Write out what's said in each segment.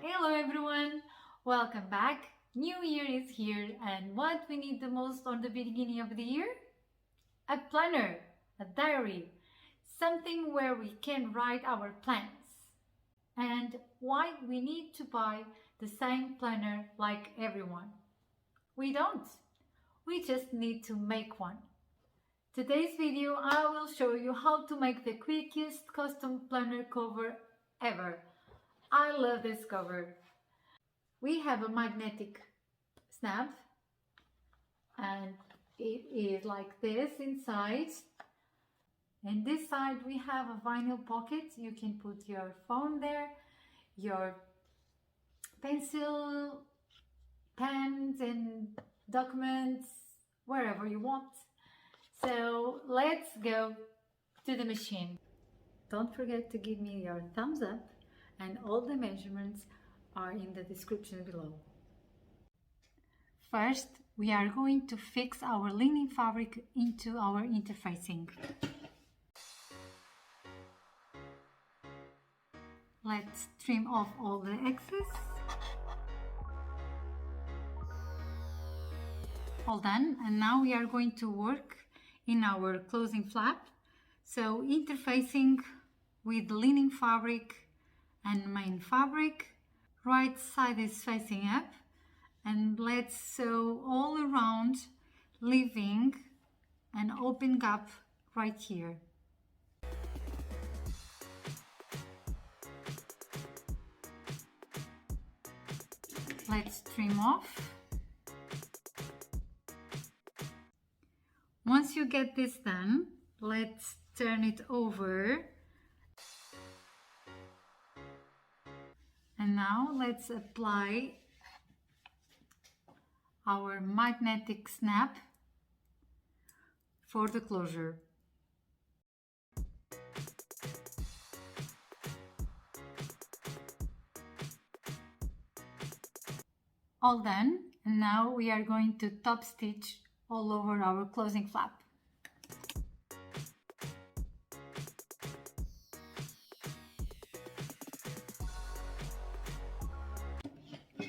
Hello everyone, welcome back. New year is here, and what we need the most on the beginning of the year? A planner, a diary, something where we can write our plans. And why we need to buy the same planner like everyone? We don't. We just need to make one. Today's video I will show you how to make the quickest custom planner cover ever. I love this cover. We have a magnetic snap and it is like this inside. And this side we have a vinyl pocket. You can put your phone there, your pencil, pens and documents, wherever you want. So let's go to the machine. Don't forget to give me your thumbs up, and all the measurements are in the description below. First, we are going to fix our linen fabric into our interfacing. Let's trim off all the excess. All done, and now we are going to work in our closing flap. So interfacing with linen fabric and main fabric, right side is facing up, and let's sew all around, leaving an open gap right here. Let's trim off. Once you get this done, let's turn it over. And now let's apply our magnetic snap for the closure. All done, and now we are going to top stitch all over our closing flap.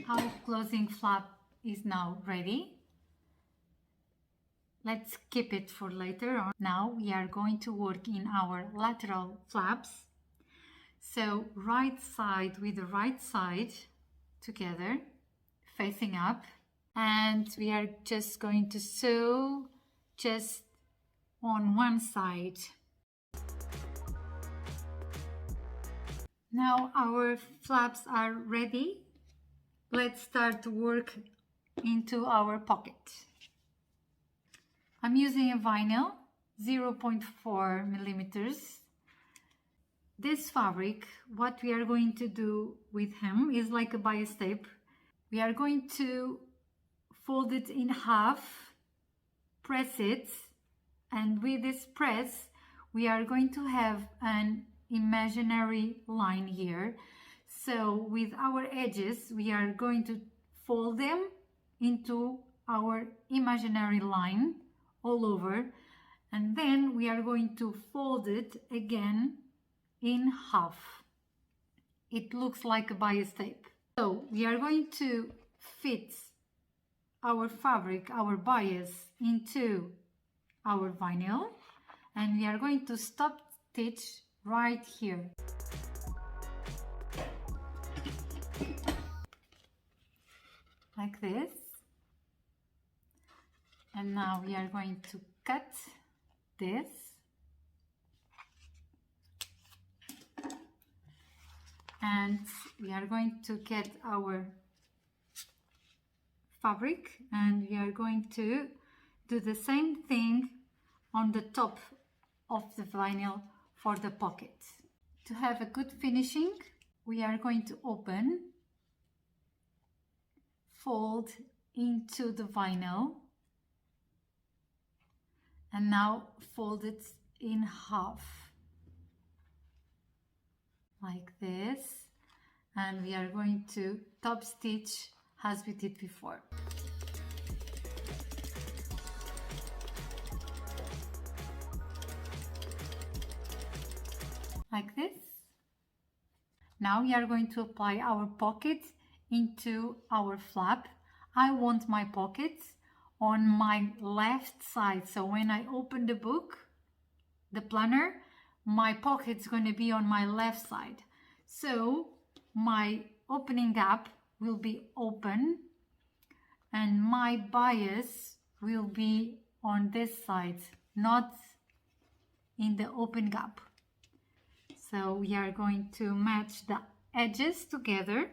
Our closing flap is now ready. Let's keep it for later on. Now we are going to work in our lateral flaps. So right side with the right side together, facing up. And we are just going to sew just on one side. Now our flaps are ready. Let's start to work into our pocket. I'm using a vinyl 0.4 millimeters. This fabric, what we are going to do with him is like a bias tape. We are going to fold it in half, press it, and with this press we are going to have an imaginary line here. So with our edges we are going to fold them into our imaginary line all over, and then we are going to fold it again in half. It looks like a bias tape. So we are going to fit our fabric, our bias, into our vinyl, and we are going to stop stitch right here. Like this. And now we are going to cut this. And we are going to get our fabric, and we are going to do the same thing on the top of the vinyl for the pocket. To have a good finishing, we are going to open, fold into the vinyl, and now fold it in half like this, and we are going to top stitch as we did before. Like this. Now we are going to apply our pocket into our flap. I want my pockets on my left side, so when I open the book, the planner, my pocket's going to be on my left side. So my opening gap will be open and my bias will be on this side, not in the open gap. So we are going to match the edges together,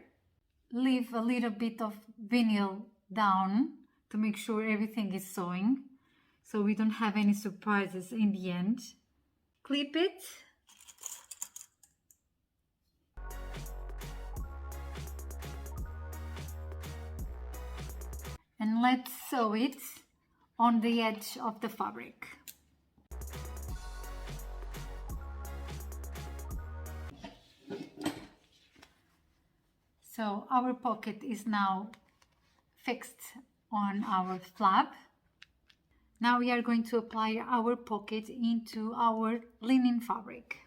leave a little bit of vinyl down to make sure everything is sewing, so we don't have any surprises in the end. Clip it. And let's sew it on the edge of the fabric. So our pocket is now fixed on our flap. Now we are going to apply our pocket into our linen fabric.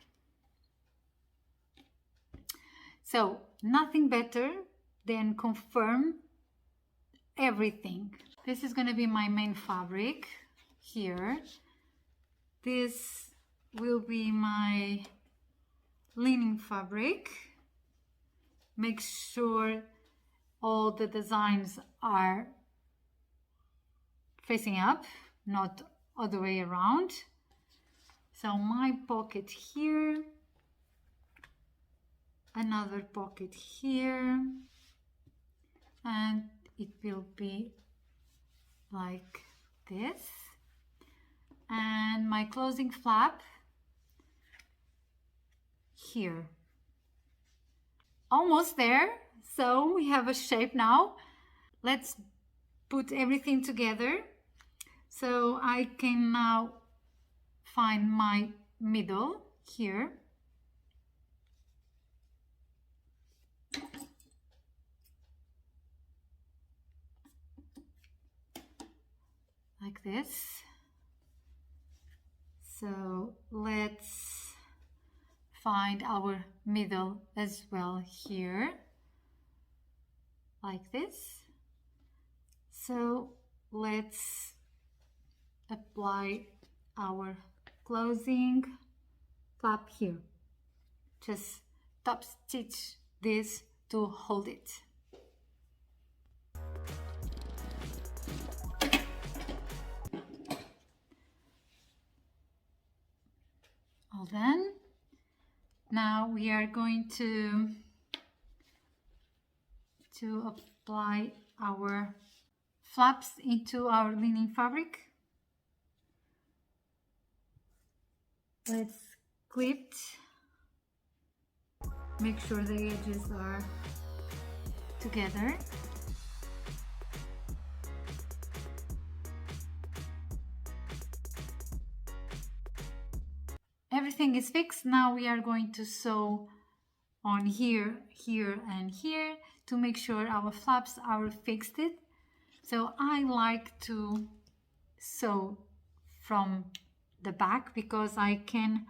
So nothing better than confirm everything. This is going to be my main fabric here. This will be my linen fabric. Make sure all the designs are facing up, not other way around. So my pocket here, another pocket here, and it will be like this. And my closing flap here. Almost there, so we have a shape now. Let's put everything together. So I can now find my middle here. Like this. So let's find our middle as well here, like this. So let's apply our closing flap here. Just top stitch this to hold it. All done. Now we are going to apply our flaps into our linen fabric. Let's clip. Make sure the edges are together. Everything is fixed. Now we are going to sew on here, here and here to make sure our flaps are fixed. So I like to sew from the back because I can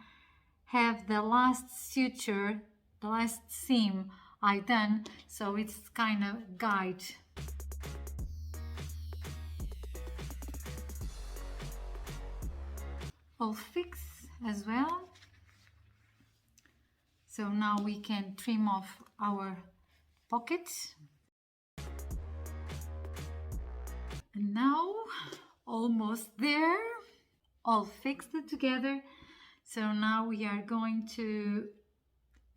have the last suture, the last seam I done, so it's kind of guide. All fixed as well. So now we can trim off our pockets. And now almost there, all fixed together. So now we are going to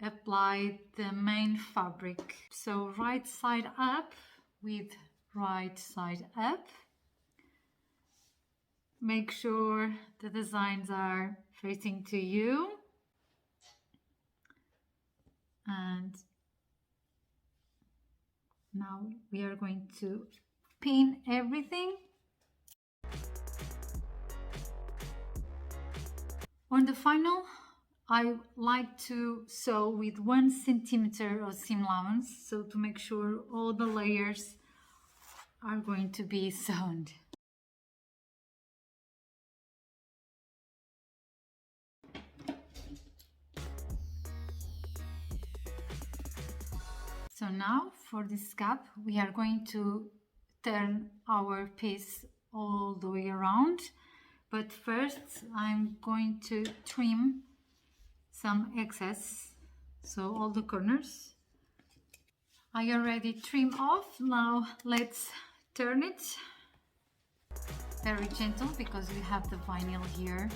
apply the main fabric. So right side up with right side up. Make sure the designs are facing to you. And now we are going to pin everything. On the final, I like to sew with 1 centimeter of seam allowance, so to make sure all the layers are going to be sewn. So now for this cap, we are going to turn our piece all the way around. But first, I'm going to trim some excess, so all the corners. I already trimmed off. Now let's turn it. Very gentle because we have the vinyl here.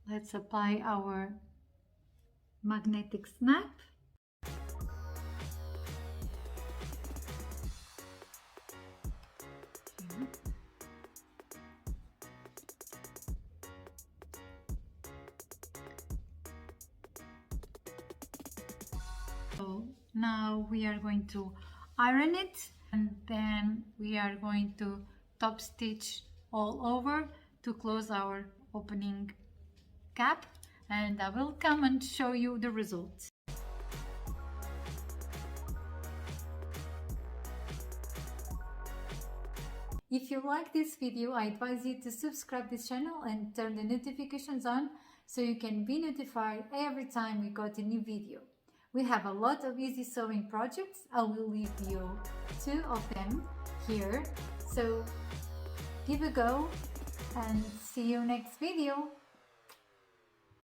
Let's apply our magnetic snap. So now we are going to iron it, and then we are going to top stitch all over to close our opening cap, and I will come and show you the results. If you like this video, I advise you to subscribe this channel and turn the notifications on so you can be notified every time we got a new video. We have a lot of easy sewing projects. I will leave you 2 of them here, so give a go and see you next video.